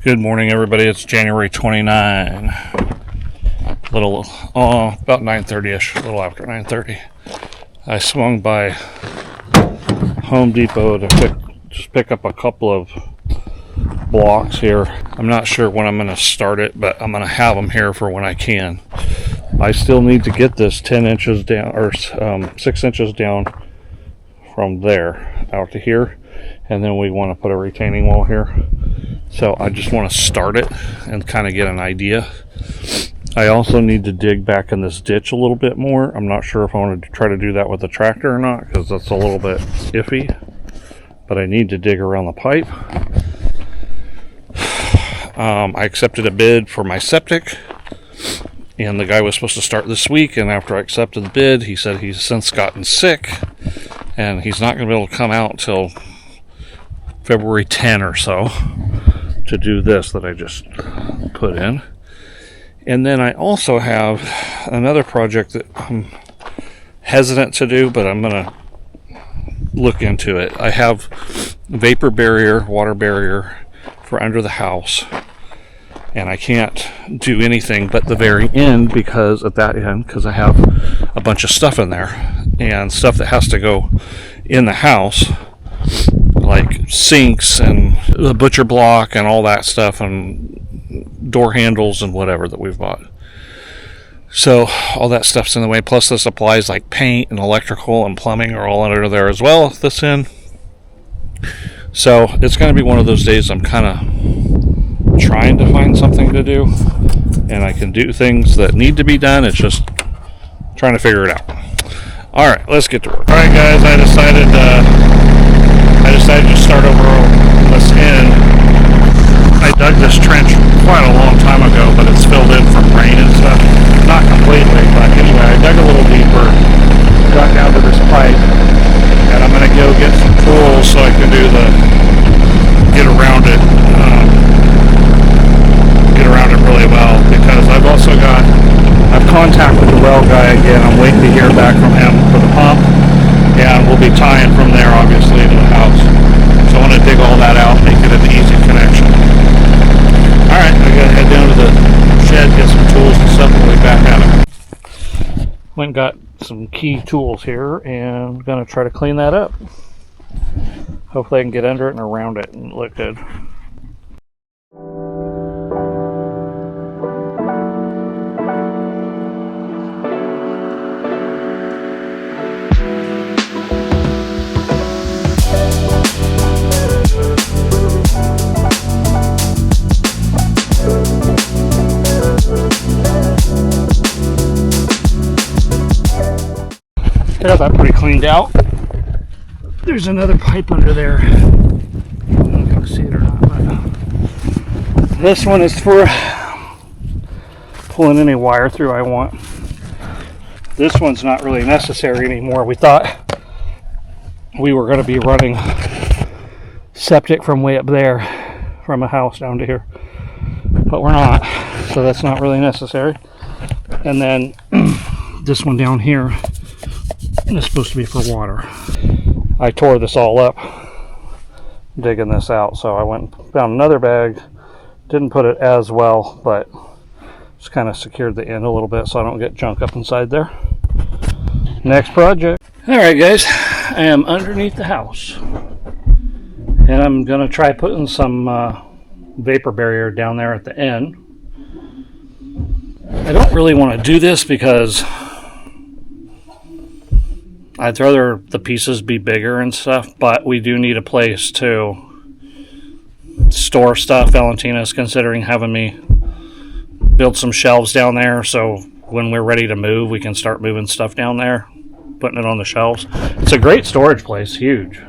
Good morning, everybody. It's January 29. About 9:30ish, a little after 9:30. I swung by Home Depot to pick up a couple of blocks here. I'm not sure when I'm going to start it, but I'm going to have them here for when I can. I still need to get this 10 inches down, or 6 inches down from there out to here, and then we want to put a retaining wall here. So I just want to start it and kind of get an idea. I also need to dig back in this ditch a little bit more. I'm not sure if I want to try to do that with the tractor or not, because that's a little bit iffy. But I need to dig around the pipe. I accepted a bid for my septic, and the guy was supposed to start this week, and after I accepted the bid, he said he's since gotten sick, and he's not going to be able to come out until February 10 or so to do this that I just put in. And then I also have another project that I'm hesitant to do, but I'm going to look into it. I have vapor barrier, water barrier for under the house, and I can't do anything but the very end because I have a bunch of stuff in there and stuff that has to go in the house, like sinks and the butcher block and all that stuff, and door handles and whatever that we've bought. So all that stuff's in the way, plus the supplies like paint and electrical and plumbing are all under there as well at this end. So it's going to be one of those days I'm kind of trying to find something to do, and I can do things that need to be done. It's just trying to figure it out. Alright, let's get to work. Alright guys, I decided to start over this end. I dug this trench quite a long time ago, but it's filled in from rain and stuff. Not completely, but anyway, I dug a little deeper, got down to this pipe, and I'm going to go get some tools so I can get around it really well, because I've contacted the well guy again. I'm waiting to hear back from him for the pump, and we'll be tying from there obviously to the house. So I want to dig all that out, make it an easy connection. Alright, I gotta head down to the shed, get some tools and stuff, and we'll be back at it. Went and got some key tools here, and I'm gonna try to clean that up. Hopefully I can get under it and around it and look good. I got that pretty cleaned out. There's another pipe under there. I don't know if you can see it or not, but this one is for pulling any wire through I want. This one's not really necessary anymore. We thought we were going to be running septic from way up there, from a house down to here, but we're not, so that's not really necessary. And then this one down here is supposed to be for water. I tore this all up digging this out, so I went and found another bag. Didn't put it as well, but just kind of secured the end a little bit so I don't get junk up inside there. Next project. Alright guys, I am underneath the house, and I'm gonna try putting some vapor barrier down there at the end. I don't really want to do this because I'd rather the pieces be bigger and stuff, but we do need a place to store stuff. Valentina's considering having me build some shelves down there, so when we're ready to move, we can start moving stuff down there, putting it on the shelves. It's a great storage place, huge.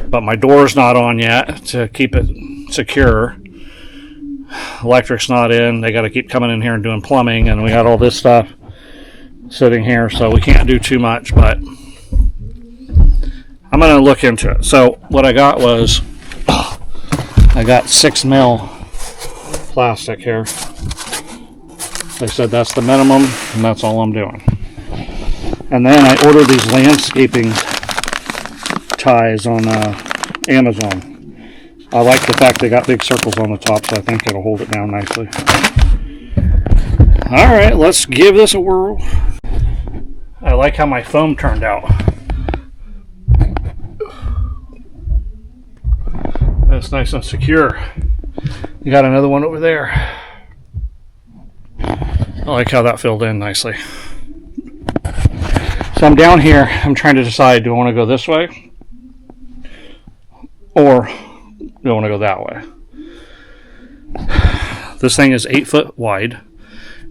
But my door's not on yet to keep it secure. Electric's not in. They got to keep coming in here and doing plumbing, and we got all this stuff sitting here, so we can't do too much, but I'm going to look into it. So what I got was, I got 6 mil plastic here. They said that's the minimum, and that's all I'm doing. And then I ordered these landscaping ties on Amazon. I like the fact they got big circles on the top, so I think it'll hold it down nicely. Alright, let's give this a whirl. I like how my foam turned out. That's nice and secure. You got another one over there. I like how that filled in nicely. So I'm down here, I'm trying to decide, do I want to go this way? Or do I want to go that way? This thing is 8 foot wide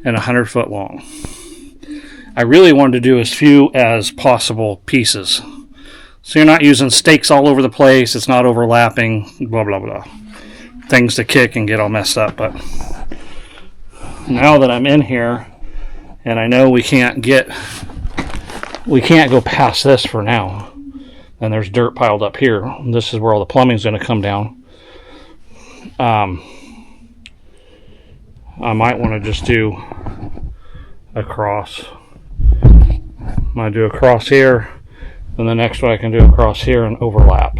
and 100 foot long. I really wanted to do as few as possible pieces. So you're not using stakes all over the place, it's not overlapping, blah, blah, blah. Things to kick and get all messed up. But now that I'm in here, and I know we can't go past this for now. And there's dirt piled up here. This is where all the plumbing's going to come down. I might want to just do a cross. I'm going to do a cross here, and the next one I can do a cross here and overlap.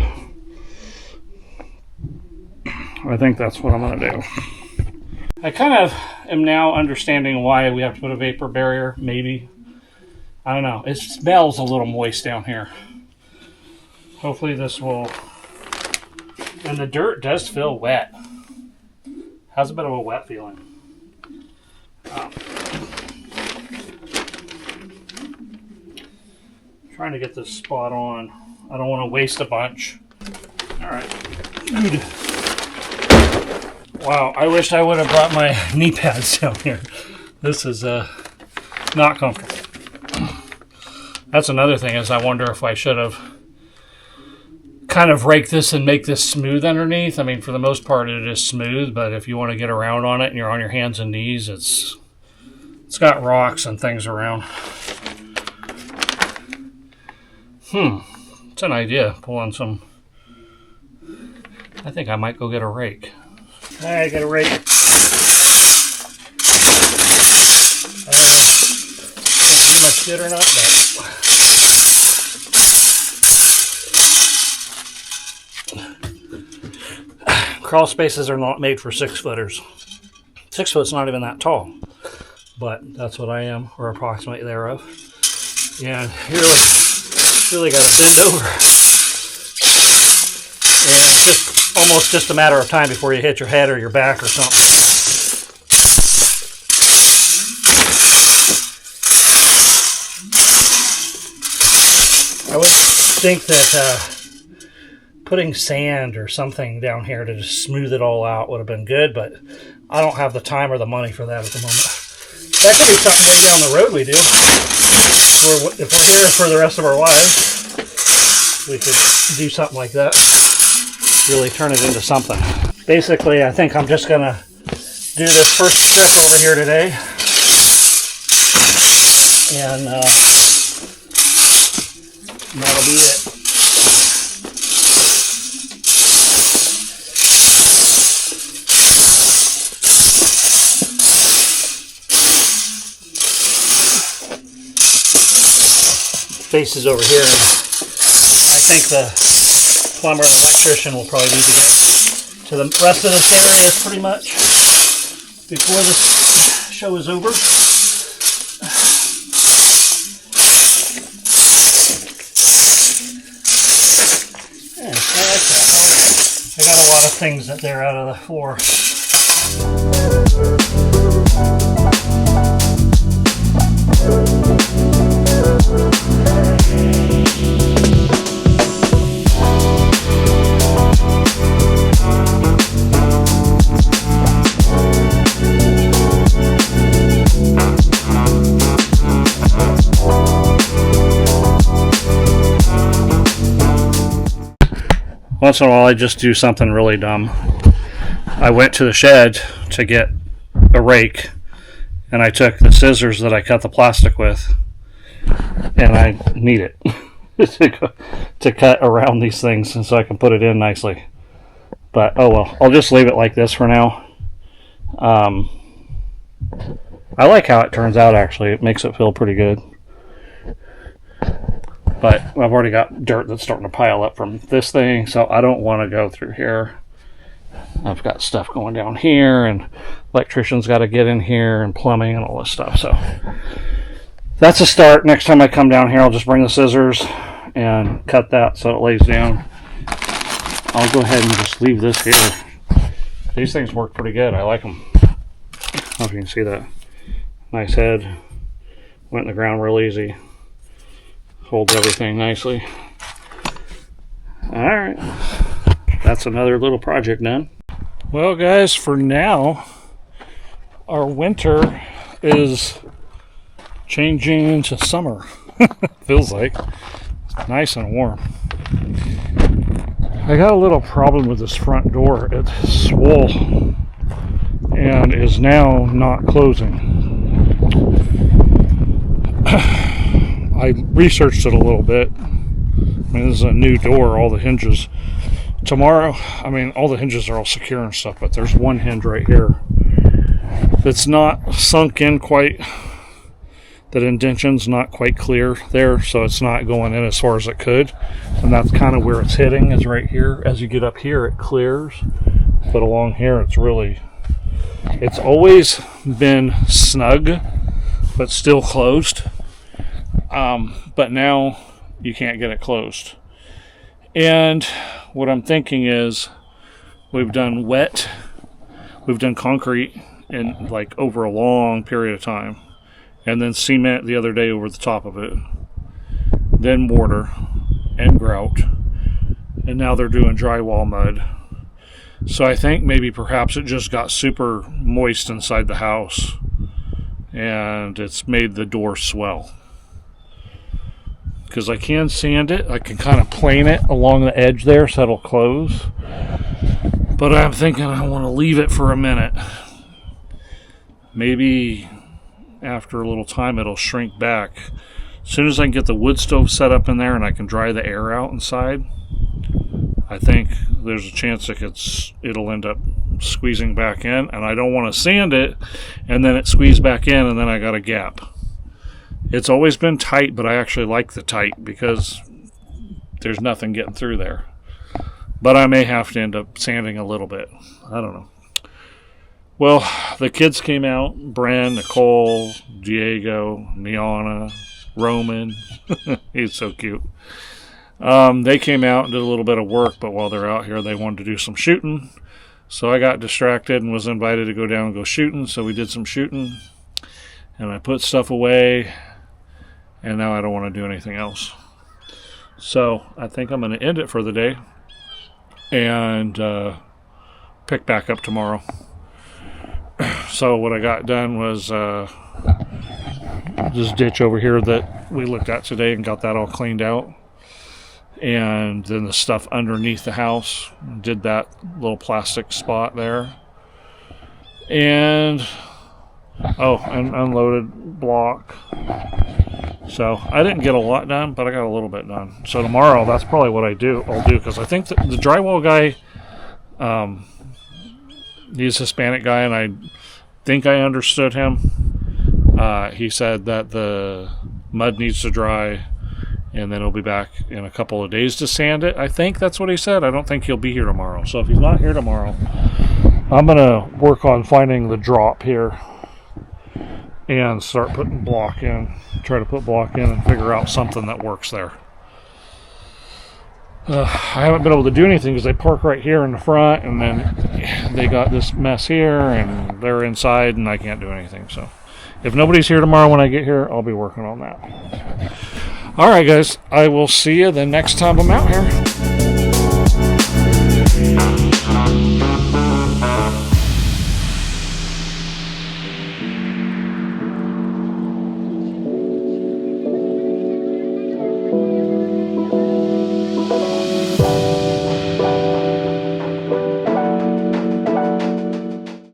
I think that's what I'm going to do. I kind of am now understanding why we have to put a vapor barrier, maybe. I don't know. It smells a little moist down here. Hopefully this will... And the dirt does feel wet. Has a bit of a wet feeling. Trying to get this spot on. I don't want to waste a bunch. Alright. Good. Wow, I wish I would have brought my knee pads down here. This is not comfortable. That's another thing, is I wonder if I should have kind of rake this and make this smooth underneath. I mean, for the most part it is smooth, but if you want to get around on it and you're on your hands and knees, it's got rocks and things around. It's an idea, pulling some... I think I might go get a rake. I got a rake. I don't know if it'll do much good or not, but... Crawl spaces are not made for 6-footers. 6 foot's not even that tall, but that's what I am, or approximately thereof. And you really got to bend over. And it's just almost just a matter of time before you hit your head or your back or something. I would think that putting sand or something down here to just smooth it all out would have been good, but I don't have the time or the money for that at the moment. That could be something way down the road we do. If we're here for the rest of our lives, we could do something like that. Really turn it into something. Basically, I think I'm just going to do this first strip over here today. And that'll be it. Faces over here, and I think the plumber and electrician will probably need to get to the rest of this area pretty much before this show is over. Yeah, I like that. I got a lot of things that they're out of the floor. Once in a while I just do something really dumb. I went to the shed to get a rake, and I took the scissors that I cut the plastic with, and I need it to cut around these things and so I can put it in nicely. But oh well, I'll just leave it like this for now. I like how it turns out, actually. It makes it feel pretty good. But I've already got dirt that's starting to pile up from this thing, so I don't want to go through here I've got stuff going down here, and electrician's got to get in here, and plumbing and all this stuff. So that's a start. Next time I come down here, I'll just bring the scissors and cut that so it lays down. I'll go ahead and just leave this here. These things work pretty good. I like them. I don't know if you can see that. Nice head. Went in the ground real easy. Holds everything nicely. Alright. That's another little project done. Well, guys, for now, our winter is changing into summer. Feels like. It's nice and warm. I got a little problem with this front door. It's swole and is now not closing. I researched it a little bit. I mean, this is a new door, all the hinges. Tomorrow, I mean, all the hinges are all secure and stuff, but there's one hinge right here that's not sunk in quite. That indention's not quite clear there, so it's not going in as far as it could. And that's kind of where it's hitting, is right here. As you get up here, it clears. But along here, it's always been snug, but still closed. But now you can't get it closed. And what I'm thinking is we've done concrete in like over a long period of time, and then cement the other day over the top of it, then mortar and grout, and now they're doing drywall mud. So I think maybe perhaps it just got super moist inside the house and it's made the door swell. Because I can sand it, I can kind of plane it along the edge there so it'll close. But I'm thinking I want to leave it for a minute. Maybe after a little time it'll shrink back. As soon as I can get the wood stove set up in there and I can dry the air out inside, I think there's a chance it'll end up squeezing back in, and I don't want to sand it and then it squeezes back in and then I got a gap. It's always been tight, but I actually like the tight because there's nothing getting through there. But I may have to end up sanding a little bit. I don't know. Well, the kids came out. Bren, Nicole, Diego, Niana, Roman. He's so cute. They came out and did a little bit of work, but while they're out here, they wanted to do some shooting. So I got distracted and was invited to go down and go shooting. So we did some shooting, and I put stuff away, and now I don't want to do anything else. So I think I'm going to end it for the day and pick back up tomorrow. So what I got done was this ditch over here that we looked at today and got that all cleaned out. And then the stuff underneath the house, did that little plastic spot there. And unloaded block. So I didn't get a lot done, but I got a little bit done. So tomorrow, that's probably what I'll do, because I think that the drywall guy, he's a Hispanic guy, and I think I understood him. He said that the mud needs to dry, and then he'll be back in a couple of days to sand it. I think that's what he said. I don't think he'll be here tomorrow. So if he's not here tomorrow, I'm going to work on finding the drop here and start putting block in. Try to put block in and figure out something that works there. I haven't been able to do anything because they park right here in the front, and then they got this mess here, and they're inside, and I can't do anything. So if nobody's here tomorrow when I get here, I'll be working on that. All right, guys. I will see you the next time I'm out here.